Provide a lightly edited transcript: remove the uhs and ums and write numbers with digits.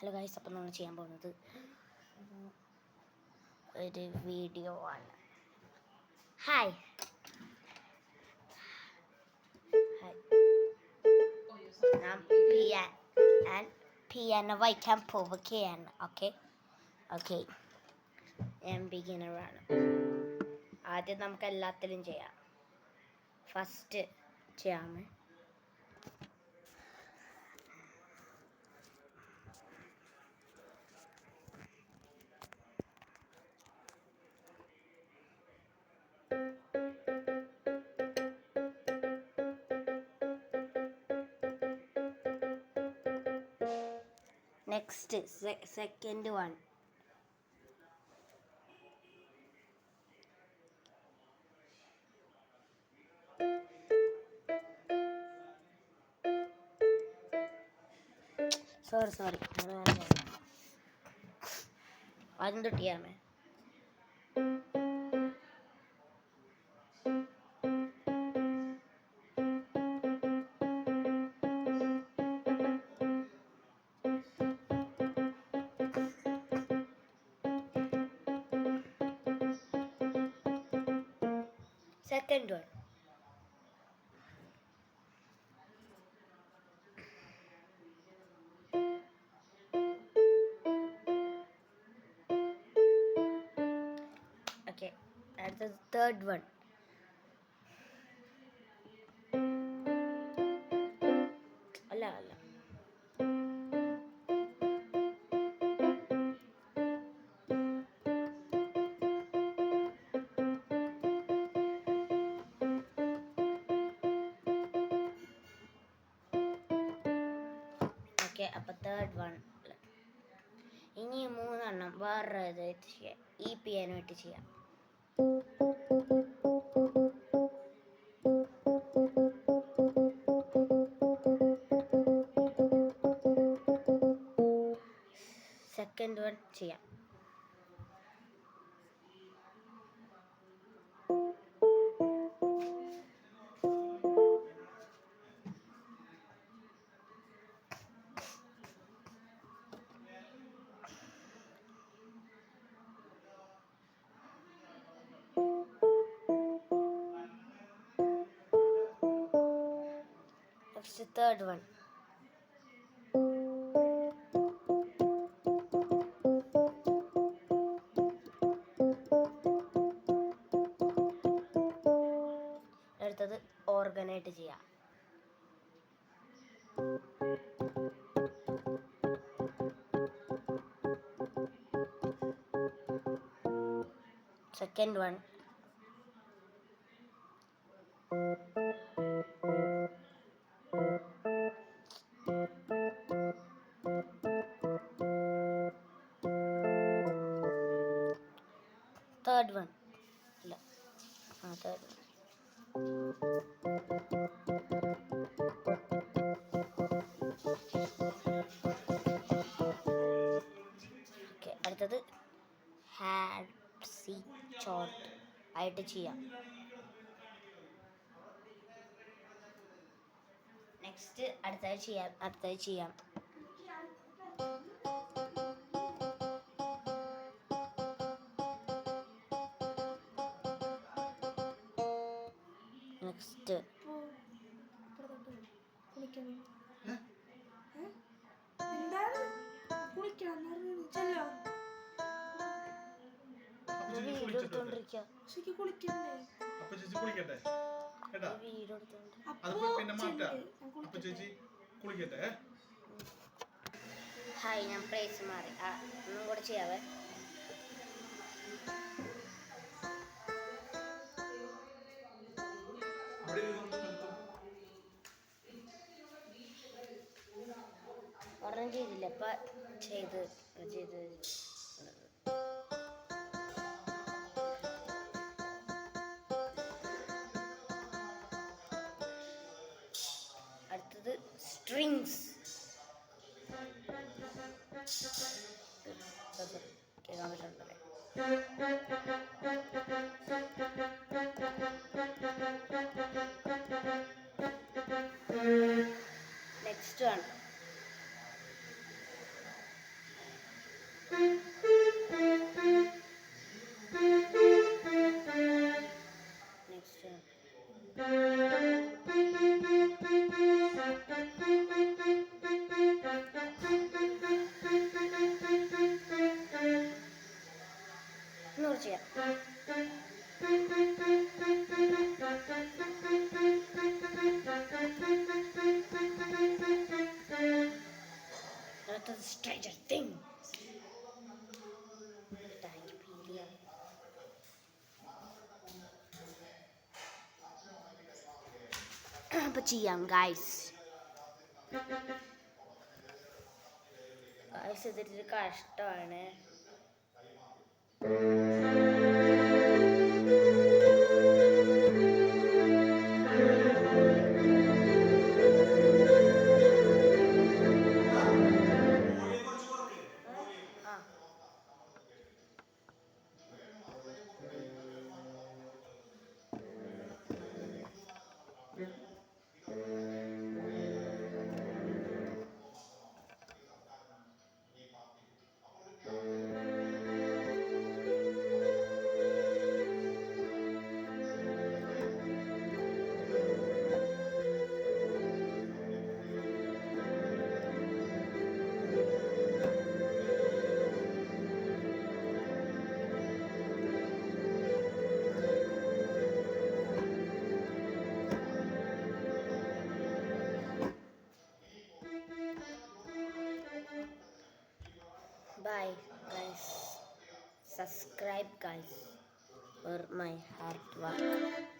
Hello guys, അപ്പം നമ്മൾ ചെയ്യാൻ പോകുന്നത് ഒരു വീഡിയോ ആണ്. ഹായ് ഞാൻ പിയാനോ വായിക്കാൻ പോവുകയാണ്. ഓക്കെ ഞാൻ ബിഗിനറാണ്. ആദ്യം നമുക്ക് എല്ലാത്തിലും ചെയ്യാം. ഫസ്റ്റ് ചെയ്യാമേ. Next second one. സോറി ആദ്യം തൊട്ടിയാമേ. Second one. Okay, and the third one. Allah. Okay, അപ്പോൾ തേർഡ് വൺ. ഇനി മൂന്നെണ്ണം വേറെ ഇതായിട്ട് ചെയ്യാം. ഈ പിയാനോ ആയിട്ട് ചെയ്യാം. സെക്കൻഡ് വൺ ചെയ്യാം. Next, the third one. അടുത്തത് ഓർഗനായിട്ട് ചെയ്യാം. Second one. Third one. ഇല്ല, തേർഡ് വൺ. ഓക്കെ, അടുത്തത് ഹാഡ് സി ചോട്ട് ആയിട്ട് ചെയ്യാം. നെക്സ്റ്റ് അടുത്തത് ചെയ്യാം. നെക്സ്റ്റ് ഹായ്, ഞാൻ പ്രൈസ് മാറി. ഒന്നും കൂടെ ചെയ്യാവേ. ഒരെണ്ണം ചെയ്തില്ല, ഇപ്പം ചെയ്ത് അടുത്തത് സ്ട്രിങ്സ്. കേൾക്കാൻ പറ്റുന്നുണ്ടല്ലേ? നെക്സ്റ്റ് ആണ് Stranger Things. Wikipedia. അപ്പൊ ചെയ്യാം ഗൈസ്. ഗൈസ് ഇതൊരു കഷ്ടമാണ്. Bye guys. Subscribe guys for my hard work.